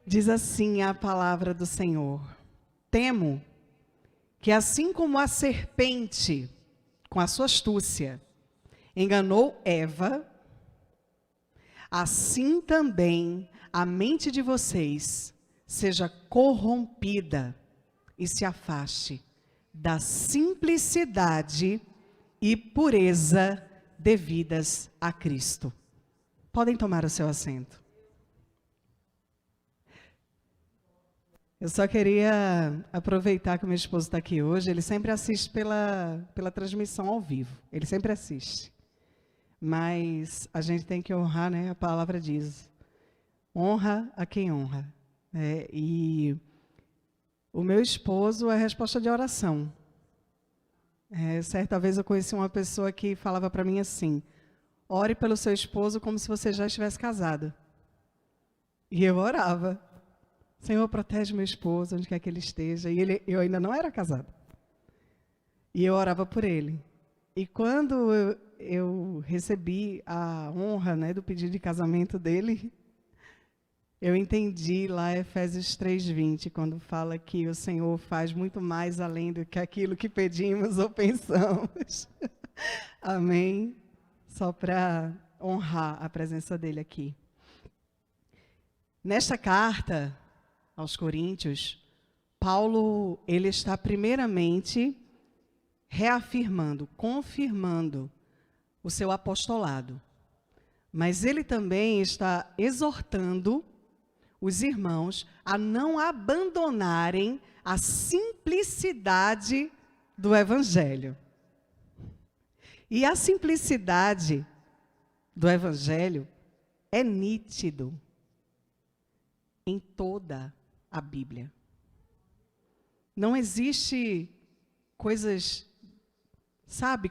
Diz assim a palavra do Senhor: temo que assim como a serpente, com a sua astúcia, enganou Eva, assim também a mente de vocês seja corrompida e se afaste da simplicidade e pureza devidas a Cristo. Podem tomar o seu assento. Eu só queria aproveitar que o meu esposo está aqui hoje. Ele sempre assiste pela transmissão ao vivo. Ele sempre assiste. Mas a gente tem que honrar, né? A palavra diz: honra a quem honra. E o meu esposo é resposta de oração. Certa vez eu conheci uma pessoa que falava para mim assim: ore pelo seu esposo como se você já estivesse casado. E eu orava: Senhor, protege meu esposo, onde quer que ele esteja. E eu ainda não era casada. E eu orava por ele. E quando eu recebi a honra, né, do pedido de casamento dele, eu entendi lá Efésios 3:20, quando fala que o Senhor faz muito mais além do que aquilo que pedimos ou pensamos. Amém? Só para honrar a presença dele aqui. Nesta carta aos Coríntios, Paulo, ele está primeiramente reafirmando, confirmando o seu apostolado. Mas ele também está exortando os irmãos a não abandonarem a simplicidade do Evangelho. E a simplicidade do Evangelho é nítido em toda a Bíblia. Não existe coisas,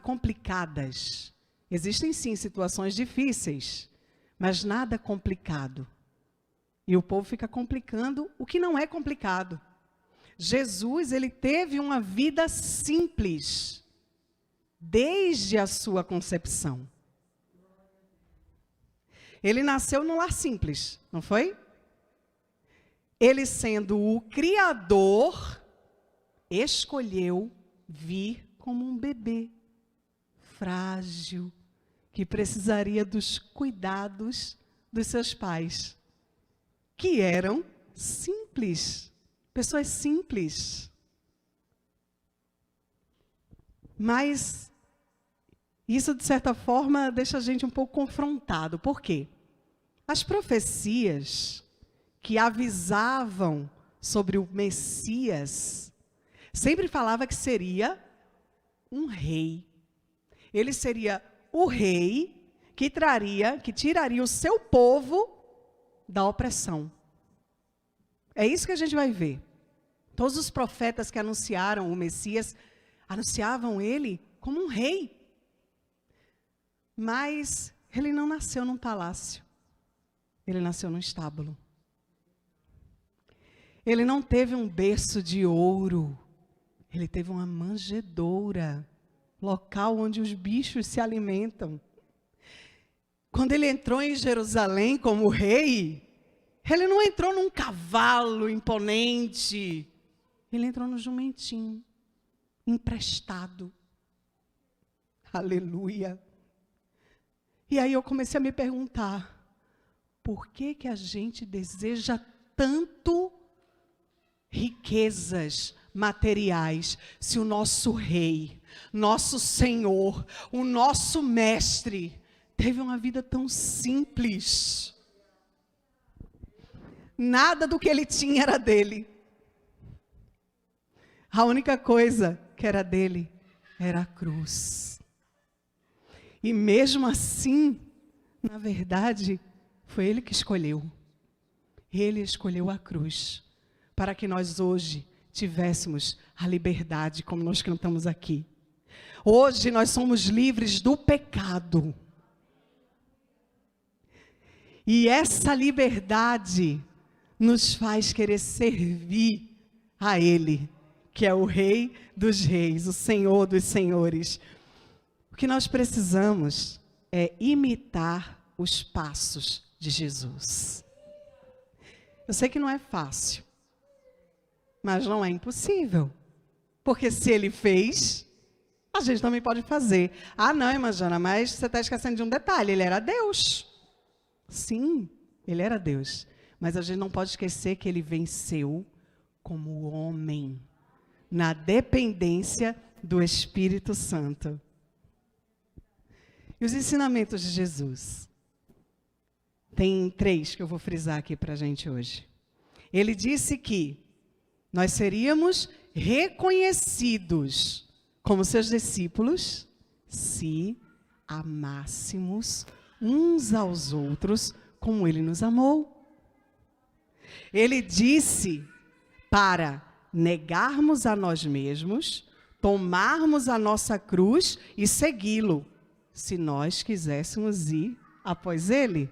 complicadas. Existem sim situações difíceis, mas nada complicado. E o povo fica complicando o que não é complicado. Jesus, ele teve uma vida simples, desde a sua concepção. Ele nasceu num lar simples, não foi? Ele, sendo o Criador, escolheu vir como um bebê frágil, que precisaria dos cuidados dos seus pais, que eram simples, pessoas simples. Mas isso, de certa forma, deixa a gente um pouco confrontado. Por quê? As profecias que avisavam sobre o Messias sempre falava que seria um rei. Ele seria o rei que tiraria o seu povo da opressão. É isso que a gente vai ver. Todos os profetas que anunciaram o Messias, anunciavam ele como um rei. Mas ele não nasceu num palácio. Ele nasceu num estábulo. Ele não teve um berço de ouro. Ele teve uma manjedoura, local onde os bichos se alimentam. Quando ele entrou em Jerusalém como rei, ele não entrou num cavalo imponente. Ele entrou no jumentinho, emprestado. Aleluia. E aí eu comecei a me perguntar, por que a gente deseja tanto riquezas materiais, se o nosso rei, nosso Senhor, o nosso mestre, teve uma vida tão simples? Nada do que ele tinha era dele. A única coisa que era dele era a cruz. E mesmo assim, na verdade, foi ele que escolheu. Ele escolheu a cruz, para que nós hoje tivéssemos a liberdade, como nós cantamos aqui. Hoje nós somos livres do pecado. E essa liberdade nos faz querer servir a Ele, que é o Rei dos Reis, o Senhor dos Senhores. O que nós precisamos é imitar os passos de Jesus. Eu sei que não é fácil, mas não é impossível. Porque se ele fez, a gente também pode fazer. Ah, não, irmã Jana, mas você está esquecendo de um detalhe. Ele era Deus. Sim, ele era Deus. Mas a gente não pode esquecer que ele venceu como homem, na dependência do Espírito Santo. E os ensinamentos de Jesus? Tem 3 que eu vou frisar aqui para a gente hoje. Ele disse que nós seríamos reconhecidos como seus discípulos se amássemos uns aos outros como ele nos amou. Ele disse para negarmos a nós mesmos, tomarmos a nossa cruz e segui-lo, se nós quiséssemos ir após ele.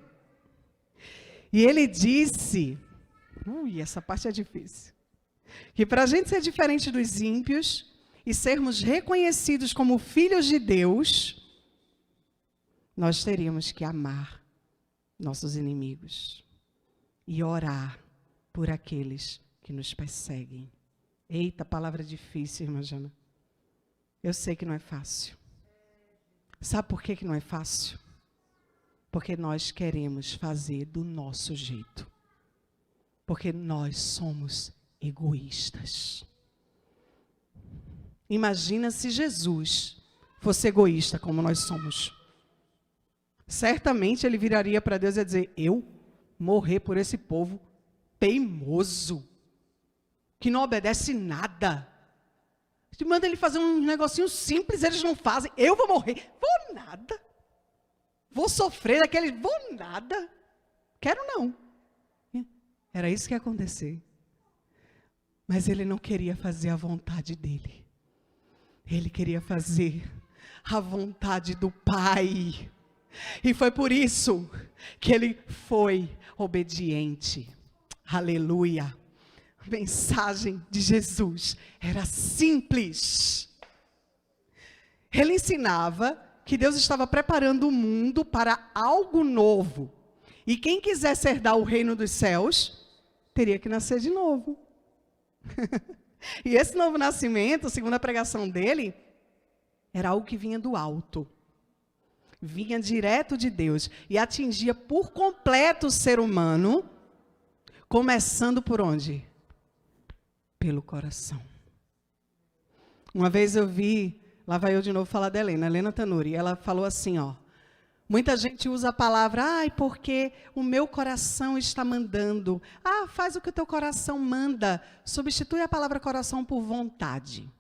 E ele disse, essa parte é difícil, que para a gente ser diferente dos ímpios e sermos reconhecidos como filhos de Deus, nós teríamos que amar nossos inimigos e orar por aqueles que nos perseguem. Eita, palavra difícil, irmã Jana. Eu sei que não é fácil. Sabe por que não é fácil? Porque nós queremos fazer do nosso jeito. Porque nós somos egoístas. Imagina se Jesus fosse egoísta como nós somos. Certamente ele viraria para Deus e ia dizer, eu morrer por esse povo teimoso, que não obedece nada. Se manda ele fazer um negocinho simples, eles não fazem, eu vou morrer. Vou nada. Vou sofrer daquele, vou nada. Quero não. Era isso que ia acontecer. Mas ele não queria fazer a vontade dele. Ele queria fazer a vontade do Pai. E foi por isso que ele foi obediente. Aleluia. A mensagem de Jesus era simples. Ele ensinava que Deus estava preparando o mundo para algo novo. E quem quisesse herdar o reino dos céus, teria que nascer de novo. E esse novo nascimento, segundo a pregação dele, era algo que vinha do alto. Vinha direto de Deus. E atingia por completo o ser humano, começando por onde? Pelo coração. Uma vez eu vi, lá vai eu de novo falar da Helena Tanuri, ela falou assim, muita gente usa a palavra, porque o meu coração está mandando. Faz o que o teu coração manda. Substitui a palavra coração por vontade.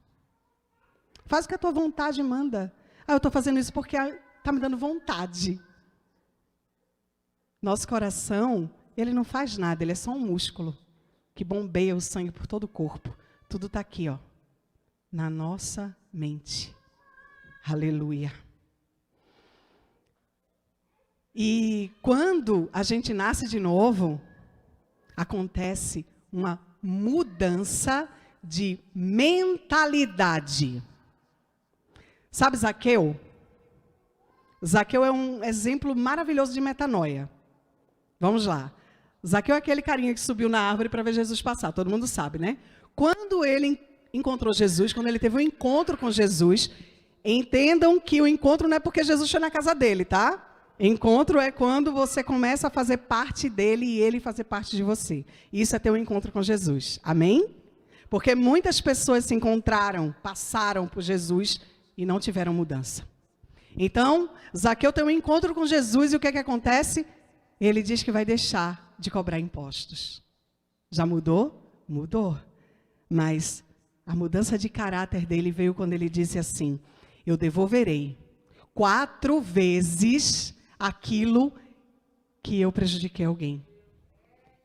Faz o que a tua vontade manda. Eu estou fazendo isso porque está me dando vontade. Nosso coração, ele não faz nada, ele é só um músculo que bombeia o sangue por todo o corpo. Tudo está aqui, na nossa mente. Aleluia. E quando a gente nasce de novo, acontece uma mudança de mentalidade. Sabe Zaqueu? Zaqueu é um exemplo maravilhoso de metanoia. Vamos lá. Zaqueu é aquele carinha que subiu na árvore para ver Jesus passar. Todo mundo sabe, né? Quando ele encontrou Jesus, quando ele teve um encontro com Jesus, entendam que o encontro não é porque Jesus foi na casa dele, tá? Encontro é quando você começa a fazer parte dele e ele fazer parte de você. Isso é ter um encontro com Jesus. Amém? Porque muitas pessoas se encontraram, passaram por Jesus e não tiveram mudança. Então, Zaqueu tem um encontro com Jesus e o que é que acontece? Ele diz que vai deixar de cobrar impostos. Já mudou? Mudou. Mas a mudança de caráter dele veio quando ele disse assim, eu devolverei 4 vezes aquilo que eu prejudiquei alguém.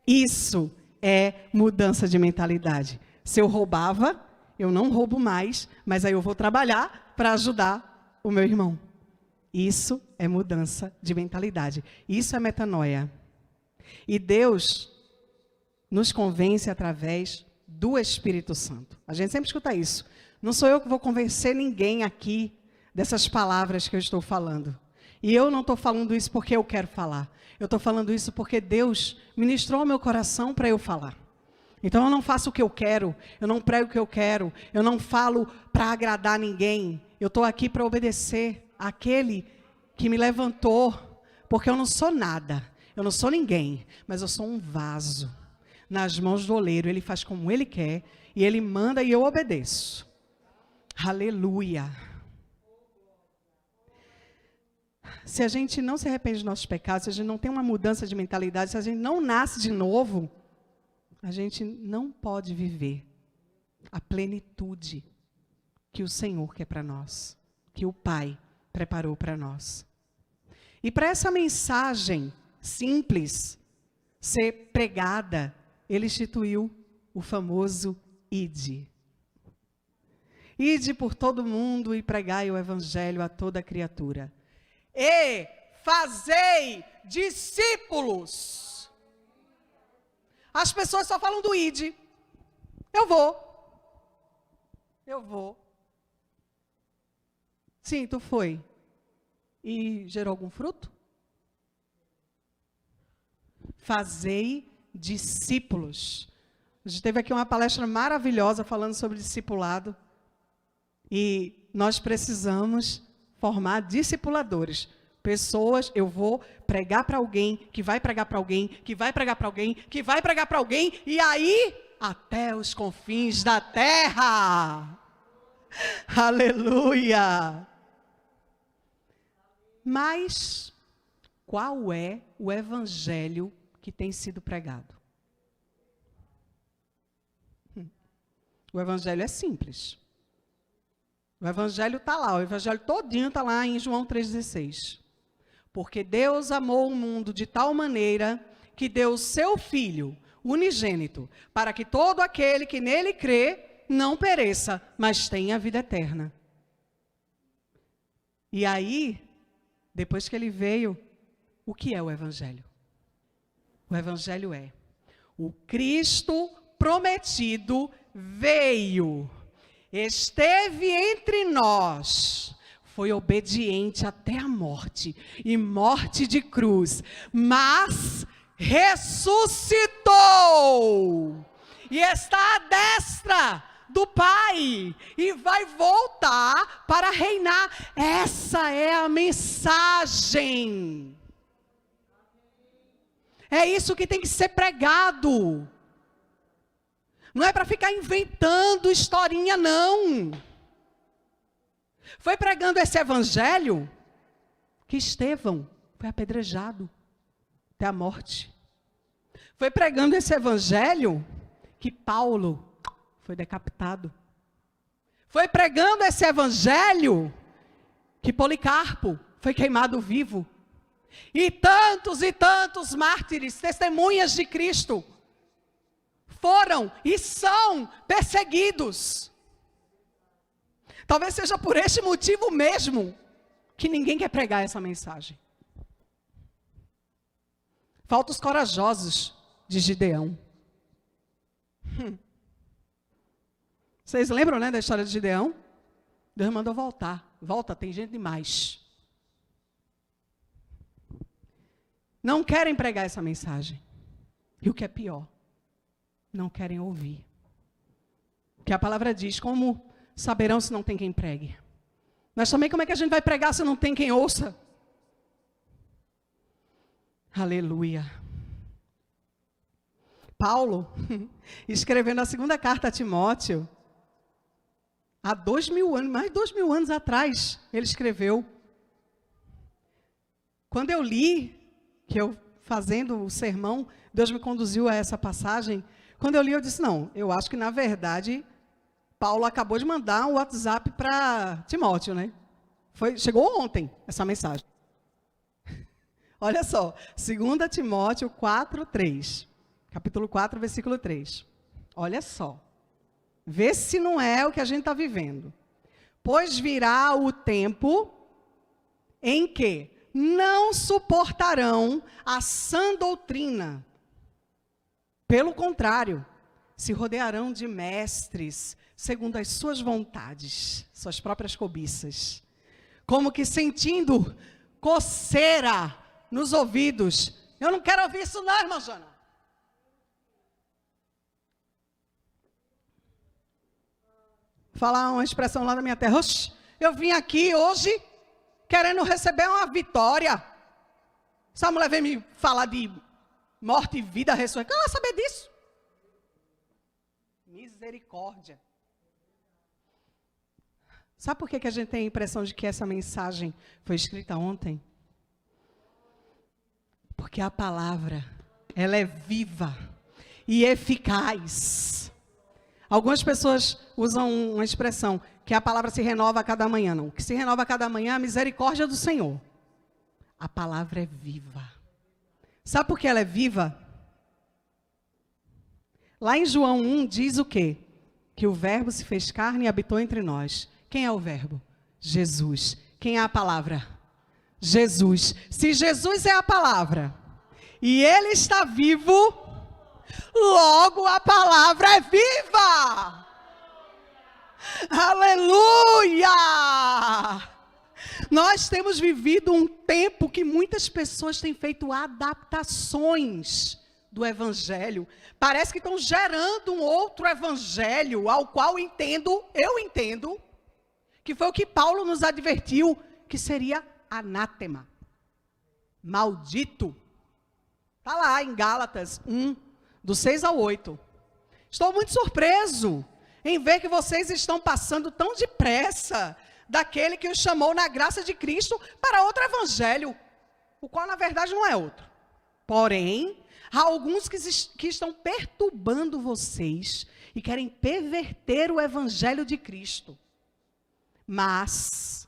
Isso é mudança de mentalidade. Se eu roubava, eu não roubo mais, mas aí eu vou trabalhar para ajudar o meu irmão. Isso é mudança de mentalidade. Isso é metanoia. E Deus nos convence através do Espírito Santo. A gente sempre escuta isso. Não sou eu que vou convencer ninguém aqui dessas palavras que eu estou falando. E eu não estou falando isso porque eu quero falar. Eu estou falando isso porque Deus ministrou ao meu coração para eu falar. Então eu não faço o que eu quero, eu não prego o que eu quero, eu não falo para agradar ninguém. Eu estou aqui para obedecer àquele que me levantou, porque eu não sou nada, eu não sou ninguém, mas eu sou um vaso nas mãos do oleiro. Ele faz como ele quer e ele manda e eu obedeço. Aleluia. Se a gente não se arrepende dos nossos pecados, se a gente não tem uma mudança de mentalidade, se a gente não nasce de novo, a gente não pode viver a plenitude que o Senhor quer para nós, que o Pai preparou para nós. E para essa mensagem simples ser pregada, ele instituiu o famoso ide. Ide por todo mundo e pregai o evangelho a toda criatura. E fazei discípulos. As pessoas só falam do ide. Eu vou. Sim, tu foi. E gerou algum fruto? Fazei discípulos. A gente teve aqui uma palestra maravilhosa falando sobre discipulado. E nós precisamos formar discipuladores. Pessoas, eu vou pregar para alguém, que vai pregar para alguém, que vai pregar para alguém, que vai pregar para alguém, e aí, até os confins da terra. Aleluia! Mas, qual é o evangelho que tem sido pregado? O evangelho é simples. O evangelho está lá, o evangelho todinho está lá em João 3,16. Porque Deus amou o mundo de tal maneira que deu o seu Filho unigênito, para que todo aquele que nele crê não pereça, mas tenha a vida eterna. E aí, depois que ele veio, o que é o evangelho? O evangelho é: o Cristo prometido veio, esteve entre nós, foi obediente até a morte, e morte de cruz, mas ressuscitou, e está à destra do Pai, e vai voltar para reinar. Essa é a mensagem. É isso que tem que ser pregado. Não é para ficar inventando historinha, não. Foi pregando esse evangelho que Estevão foi apedrejado até a morte. Foi pregando esse evangelho que Paulo foi decapitado. Foi pregando esse evangelho que Policarpo foi queimado vivo. E tantos mártires, testemunhas de Cristo, foram e são perseguidos. Talvez seja por este motivo mesmo que ninguém quer pregar essa mensagem. Faltam os corajosos de Gideão. Vocês lembram, né, da história de Gideão? Deus mandou voltar. Volta, tem gente demais. Não querem pregar essa mensagem. E o que é pior, não querem ouvir. Porque a palavra diz: como saberão se não tem quem pregue? Mas também, como é que a gente vai pregar se não tem quem ouça? Aleluia. Paulo, escrevendo a segunda carta a Timóteo, há 2000 anos, mais de 2000 anos atrás, ele escreveu. Quando eu li, que eu fazendo o sermão, Deus me conduziu a essa passagem. Quando eu li, eu disse: não, eu acho que na verdade Paulo acabou de mandar um WhatsApp para Timóteo, né? Chegou ontem essa mensagem. Olha só, 2 Timóteo 4:3, capítulo 4, versículo 3. Olha só, vê se não é o que a gente está vivendo. Pois virá o tempo em que não suportarão a sã doutrina. Pelo contrário, se rodearão de mestres, segundo as suas vontades, suas próprias cobiças, como que sentindo coceira nos ouvidos. Eu não quero ouvir isso não, irmã Jana. Vou falar uma expressão lá da minha terra. Oxi, eu vim aqui hoje querendo receber uma vitória. Essa mulher vem me falar de morte e vida, ressurreição. Eu não quero saber disso. Misericórdia. Sabe por que a gente tem a impressão de que essa mensagem foi escrita ontem? Porque a palavra, ela é viva e eficaz. Algumas pessoas usam uma expressão, que a palavra se renova a cada manhã. Não, o que se renova a cada manhã é a misericórdia do Senhor. A palavra é viva. Sabe por que ela é viva? Lá em João 1 diz o quê? Que o verbo se fez carne e habitou entre nós. Quem é o verbo? Jesus. Quem é a palavra? Jesus. Se Jesus é a palavra e ele está vivo, logo a palavra é viva. Aleluia! Nós temos vivido um tempo que muitas pessoas têm feito adaptações do evangelho. Parece que estão gerando um outro evangelho, ao qual eu entendo, que foi o que Paulo nos advertiu, que seria anátema, maldito. Está lá em Gálatas 1, do 6 ao 8. Estou muito surpreso em ver que vocês estão passando tão depressa daquele que os chamou na graça de Cristo para outro evangelho, o qual na verdade não é outro. Porém, há alguns que estão perturbando vocês e querem perverter o evangelho de Cristo. Mas,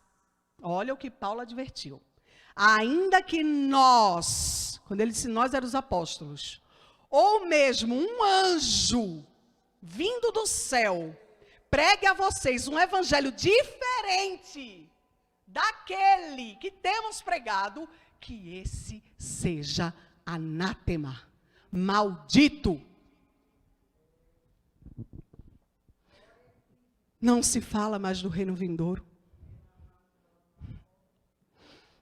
olha o que Paulo advertiu. Ainda que nós, quando ele disse nós eram os apóstolos, ou mesmo um anjo vindo do céu, pregue a vocês um evangelho diferente daquele que temos pregado, que esse seja anátema, maldito. Não se fala mais do reino vindouro.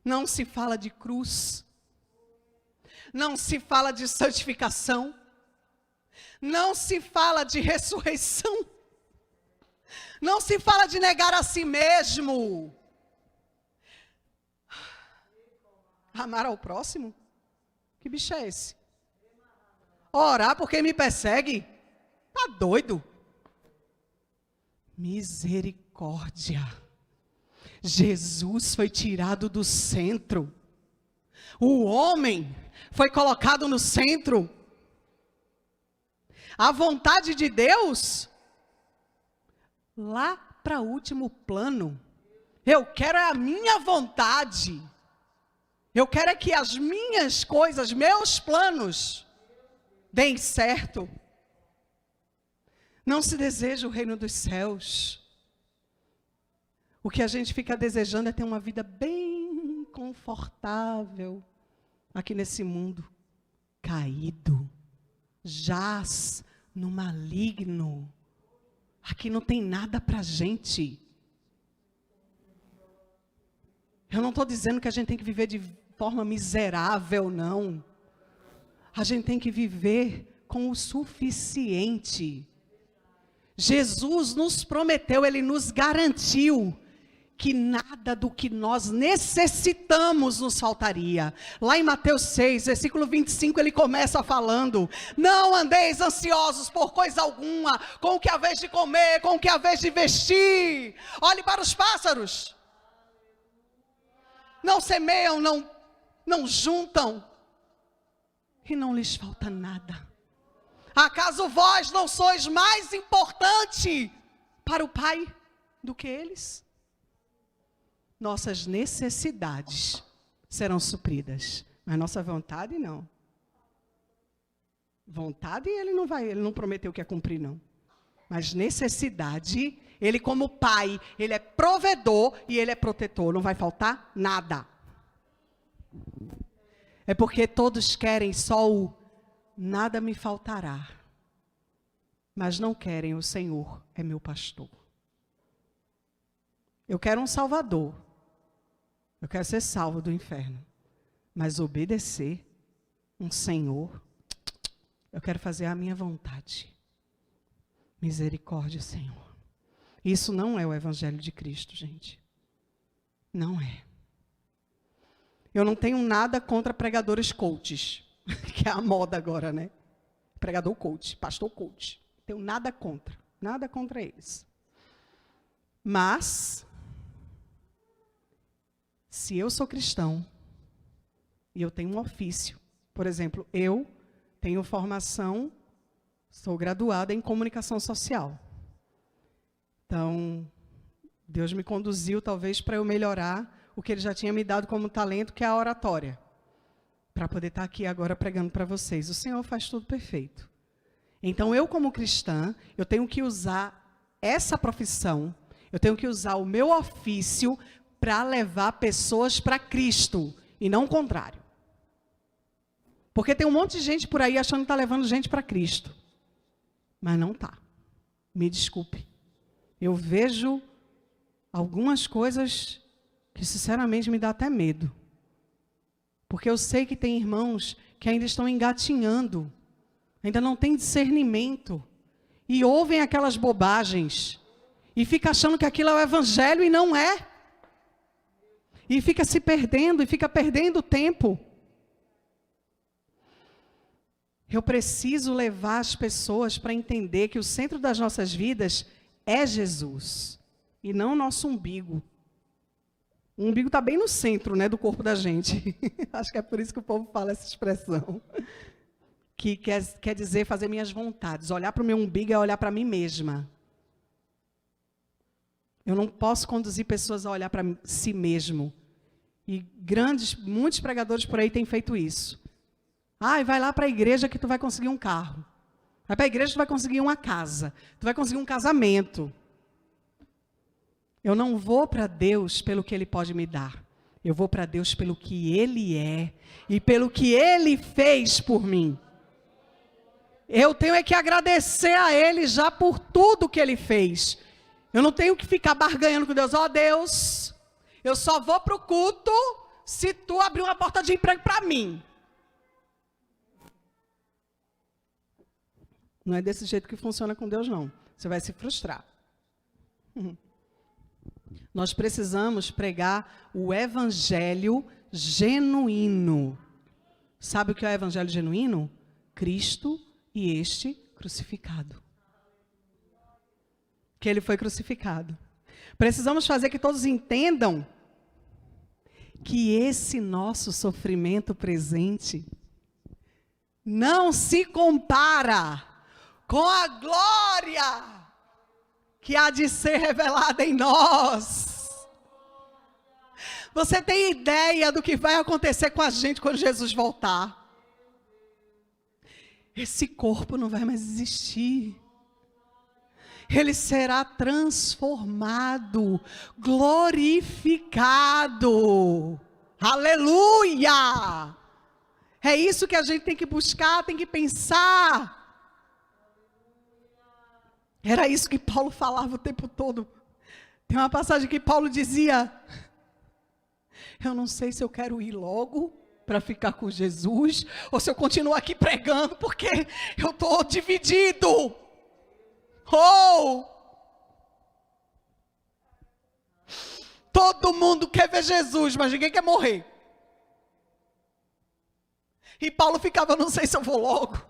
Não se fala de cruz. Não se fala de santificação. Não se fala de ressurreição. Não se fala de negar a si mesmo. Amar ao próximo? Que bicho é esse? Orar porque me persegue? Tá doido? Misericórdia. Jesus foi tirado do centro. O homem foi colocado no centro. A vontade de Deus, lá para o último plano. Eu quero a minha vontade. Eu quero que as minhas coisas, meus planos, deem certo. Não se deseja o reino dos céus. O que a gente fica desejando é ter uma vida bem confortável aqui nesse mundo caído, jaz no maligno. Aqui não tem nada para a gente. Eu não estou dizendo que a gente tem que viver de forma miserável, não. A gente tem que viver com o suficiente. Jesus nos prometeu, Ele nos garantiu que nada do que nós necessitamos nos faltaria. Lá em Mateus 6, versículo 25, Ele começa falando: não andeis ansiosos por coisa alguma, com o que haveis de comer, com o que haveis de vestir. Olhe para os pássaros. Não semeiam, não juntam, e não lhes falta nada. Acaso vós não sois mais importante para o Pai do que eles? Nossas necessidades serão supridas, mas nossa vontade não. Vontade ele não prometeu que ia cumprir não. Mas necessidade, Ele como Pai, Ele é provedor e Ele é protetor, não vai faltar nada. É porque todos querem só o nada me faltará, mas não querem o Senhor é meu pastor. Eu quero um Salvador, Eu quero ser salvo do inferno. Mas obedecer um Senhor, eu quero fazer a minha vontade. Misericórdia, Senhor. Isso não é o Evangelho de Cristo, gente. Não é. Eu não tenho nada contra pregadores coaches, que é a moda agora, né? Pregador coach, pastor coach. Não tenho nada contra eles. Mas, se eu sou cristão, e eu tenho um ofício, por exemplo, eu tenho formação, sou graduada em comunicação social. Então, Deus me conduziu talvez para eu melhorar o que Ele já tinha me dado como talento, que é a oratória. Para poder estar aqui agora pregando para vocês. O Senhor faz tudo perfeito. Então, eu como cristã, eu tenho que usar essa profissão, eu tenho que usar o meu ofício para levar pessoas para Cristo, e não o contrário. Porque tem um monte de gente por aí achando que está levando gente para Cristo. Mas não está. Me desculpe. Eu vejo algumas coisas que sinceramente me dá até medo. Porque eu sei que tem irmãos que ainda estão engatinhando, ainda não têm discernimento, e ouvem aquelas bobagens, e fica achando que aquilo é o Evangelho e não é. E fica se perdendo, e fica perdendo tempo. Eu preciso levar as pessoas para entender que o centro das nossas vidas é Jesus, e não o nosso umbigo. O umbigo está bem no centro, né, do corpo da gente. Acho que é por isso que o povo fala essa expressão. Que quer dizer fazer minhas vontades. Olhar para o meu umbigo é olhar para mim mesma. Eu não posso conduzir pessoas a olhar para si mesmo. E muitos pregadores por aí têm feito isso. Vai lá para a igreja que tu vai conseguir um carro. Vai para a igreja que tu vai conseguir uma casa. Tu vai conseguir um casamento. Eu não vou para Deus pelo que Ele pode me dar. Eu vou para Deus pelo que Ele é. E pelo que Ele fez por mim. Eu tenho que agradecer a Ele já por tudo que Ele fez. Eu não tenho que ficar barganhando com Deus. Deus, eu só vou para o culto se tu abrir uma porta de emprego para mim. Não é desse jeito que funciona com Deus, não. Você vai se frustrar. Nós precisamos pregar o Evangelho genuíno. Sabe o que é o Evangelho genuíno? Cristo e este crucificado. Que Ele foi crucificado. Precisamos fazer que todos entendam que esse nosso sofrimento presente não se compara com a glória que há de ser revelada em nós. Você tem ideia do que vai acontecer com a gente quando Jesus voltar? Esse corpo não vai mais existir. Ele será transformado, glorificado. Aleluia! É isso que a gente tem que buscar, tem que pensar. Era isso que Paulo falava o tempo todo. Tem uma passagem que Paulo dizia: eu não sei se eu quero ir logo para ficar com Jesus, ou se eu continuo aqui pregando, porque eu estou dividido. Todo mundo quer ver Jesus, mas ninguém quer morrer. E Paulo ficava: eu não sei se eu vou logo,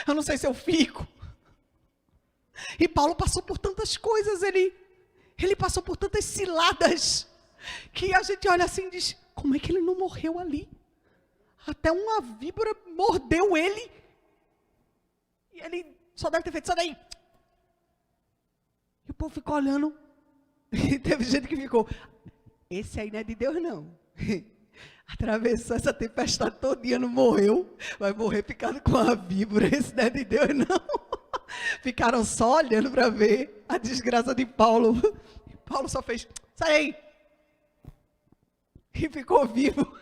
eu não sei se eu fico. E Paulo passou por tantas coisas, ele passou por tantas ciladas, que a gente olha assim e diz: como é que ele não morreu ali? Até uma víbora mordeu ele, e ele só deve ter feito: sai daí. E o povo ficou olhando, e teve gente que ficou: esse aí não é de Deus não. Atravessou essa tempestade todinha, não morreu, vai morrer picado com a víbora, esse não é de Deus não. Ficaram só olhando para ver a desgraça de Paulo. E Paulo só fez: sai aí. E ficou vivo.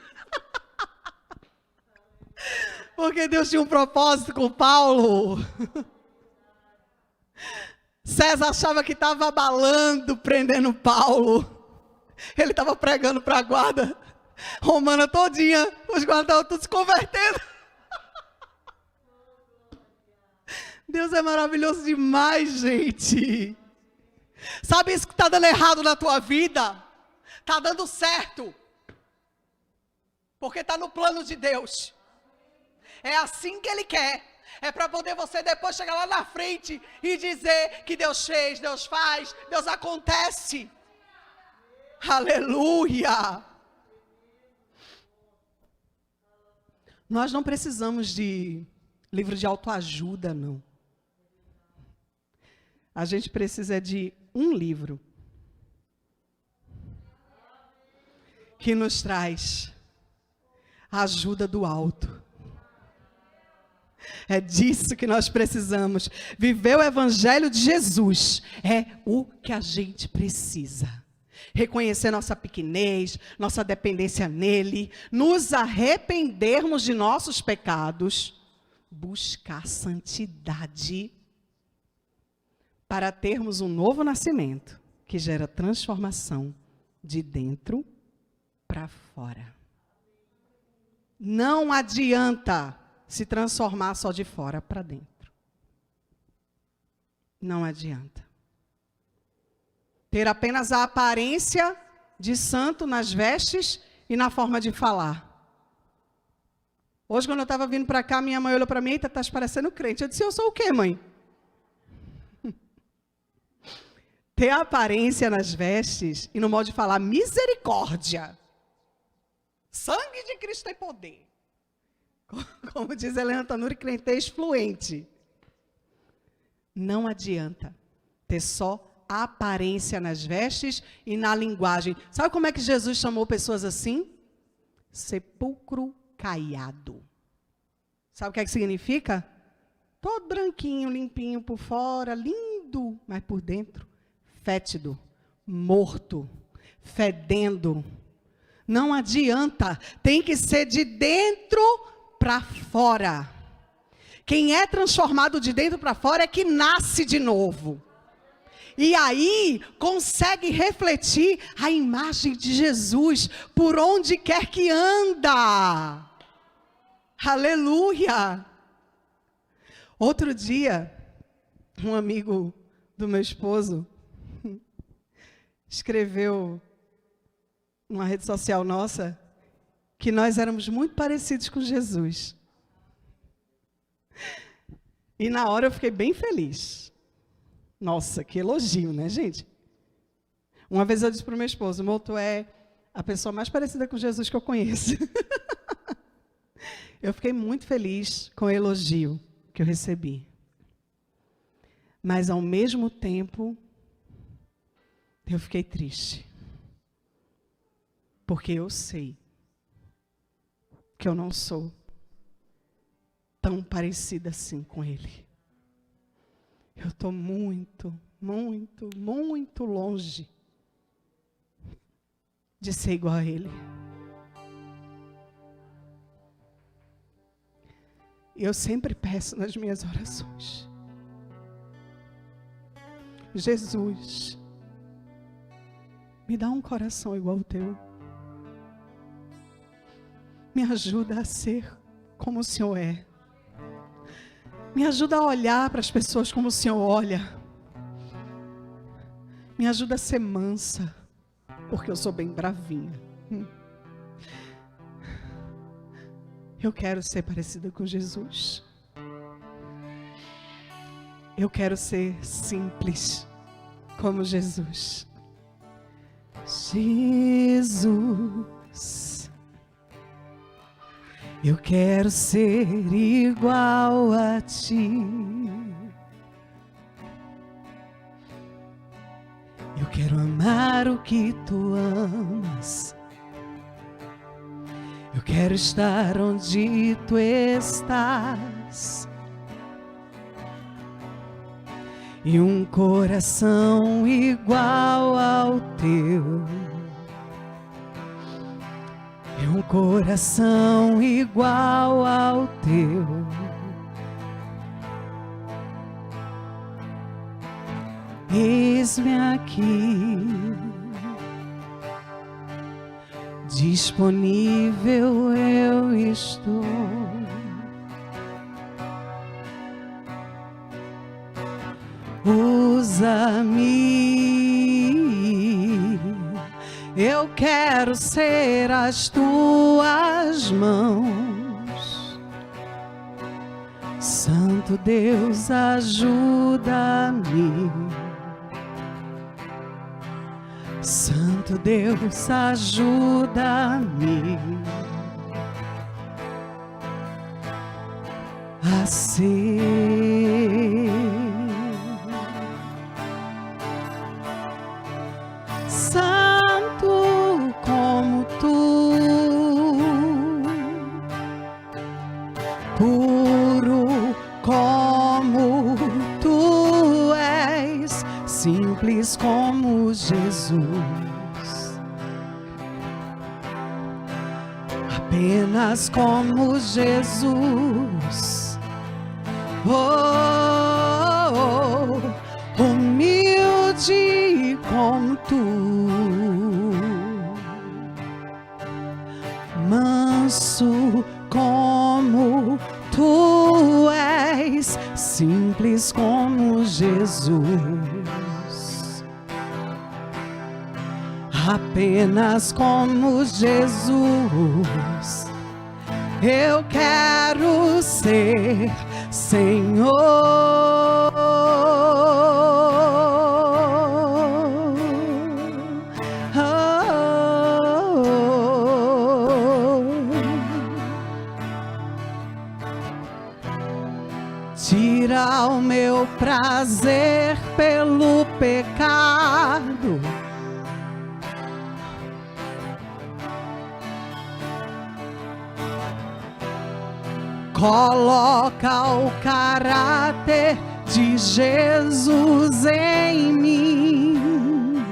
Porque Deus tinha um propósito com Paulo. César achava que estava abalando, prendendo Paulo. Ele estava pregando para a guarda. Romana todinha, os guardas todos se convertendo. Deus é maravilhoso demais, gente. Sabe isso que está dando errado na tua vida? Está dando certo. Porque está no plano de Deus. É assim que Ele quer. É para poder você depois chegar lá na frente e dizer que Deus fez, Deus faz, Deus acontece. Aleluia! Nós não precisamos de livro de autoajuda, não. A gente precisa de um livro que nos traz a ajuda do alto. É disso que nós precisamos. Viver o Evangelho de Jesus é o que a gente precisa. Reconhecer nossa pequenez, nossa dependência nele, nos arrependermos de nossos pecados, buscar santidade para termos um novo nascimento que gera transformação de dentro para fora. Não adianta se transformar só de fora para dentro. Não adianta. Ter apenas a aparência de santo nas vestes e na forma de falar. Hoje, quando eu estava vindo para cá, minha mãe olhou para mim: eita, estás parecendo crente. Eu disse: eu sou o quê, mãe? Ter a aparência nas vestes e no modo de falar: misericórdia. Sangue de Cristo tem poder. Como diz Helena Tanuri, crentez fluente. Não adianta ter só a aparência nas vestes e na linguagem. Sabe como é que Jesus chamou pessoas assim? Sepulcro caiado. Sabe o que é que significa? Todo branquinho, limpinho por fora, lindo, mas por dentro, fétido, morto, fedendo. Não adianta, tem que ser de dentro para fora. Quem é transformado de dentro para fora é que nasce de novo. E aí consegue refletir a imagem de Jesus por onde quer que anda. Aleluia! Outro dia, um amigo do meu esposo escreveu numa rede social nossa que nós éramos muito parecidos com Jesus. E na hora eu fiquei bem feliz. Nossa, que elogio, né, gente? Uma vez eu disse para o meu esposo: o Mouto é a pessoa mais parecida com Jesus que eu conheço. Eu fiquei muito feliz com o elogio que eu recebi. Mas, ao mesmo tempo, eu fiquei triste. Porque eu sei que eu não sou tão parecida assim com Ele. Eu estou muito, muito, muito longe de ser igual a Ele. Eu sempre peço nas minhas orações: Jesus, me dá um coração igual ao teu. Me ajuda a ser como o Senhor é. Me ajuda a olhar para as pessoas como o Senhor olha. Me ajuda a ser mansa, porque eu sou bem bravinha. Eu quero ser parecida com Jesus. Eu quero ser simples como Jesus. Jesus, eu quero ser igual a ti. Eu quero amar o que tu amas. Eu quero estar onde tu estás. E um coração igual ao teu. E um coração igual ao teu. Eis-me aqui, disponível eu estou. Usa-me, eu quero ser as tuas mãos. Santo Deus, ajuda-me. Santo Deus, ajuda-me a ser santo como tu, puro como tu és, simples como Jesus, apenas como Jesus. Oh, humilde como tu, manso como tu és, simples como Jesus, apenas como Jesus. Eu quero ser, Senhor. Tira o meu prazer pelo pecado, coloca o caráter de Jesus em mim.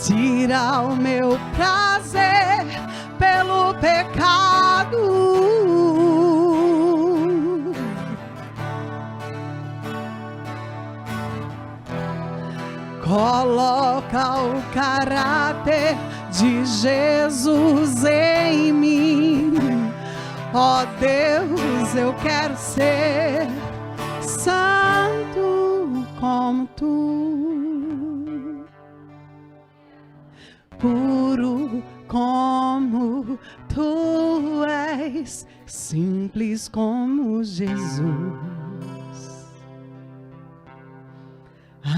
Tira o meu prazer pelo pecado, coloca o caráter de Jesus em mim. Ó Deus, eu quero ser santo como tu, puro como tu és, simples como Jesus,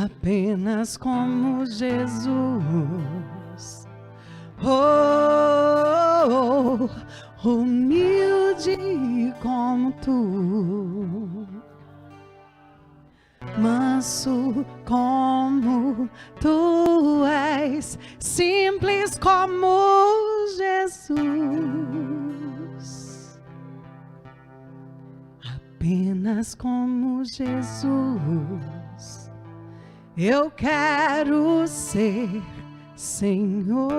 apenas como Jesus. Oh, humilde como tu, manso como tu és, simples como Jesus, apenas como Jesus. Eu quero ser, Senhor.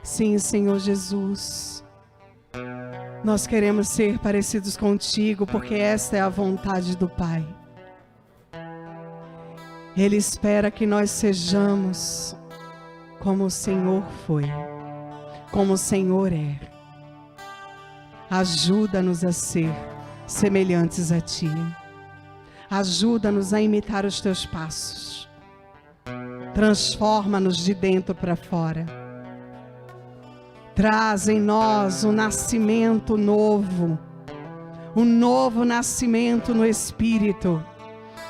Sim, Senhor Jesus, nós queremos ser parecidos contigo, porque esta é a vontade do Pai. Ele espera que nós sejamos como o Senhor foi, como o Senhor é. Ajuda-nos a ser semelhantes a Ti. Ajuda-nos a imitar os Teus passos. Transforma-nos de dentro para fora. Traz em nós um nascimento novo, um novo nascimento no Espírito,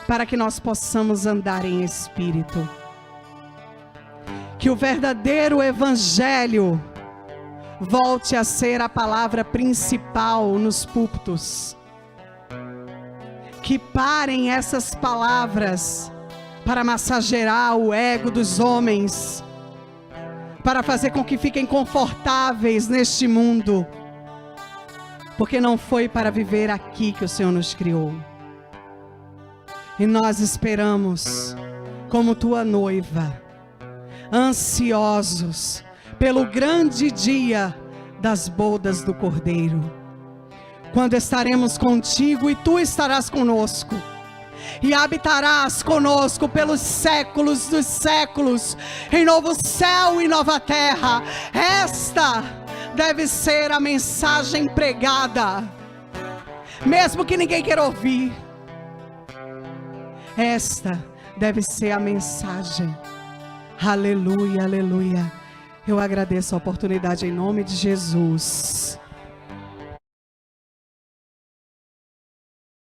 para que nós possamos andar em Espírito. Que o verdadeiro Evangelho volte a ser a palavra principal nos púlpitos. Que parem essas palavras para massagear o ego dos homens, para fazer com que fiquem confortáveis neste mundo, porque não foi para viver aqui que o Senhor nos criou. E nós esperamos, como tua noiva, ansiosos pelo grande dia das bodas do Cordeiro, quando estaremos contigo e tu estarás conosco. e habitarás conosco pelos séculos dos séculos, em novo céu e nova terra. Esta deve ser a mensagem pregada, mesmo que ninguém queira ouvir. Esta deve ser a mensagem. Aleluia, aleluia. Eu agradeço a oportunidade em nome de Jesus.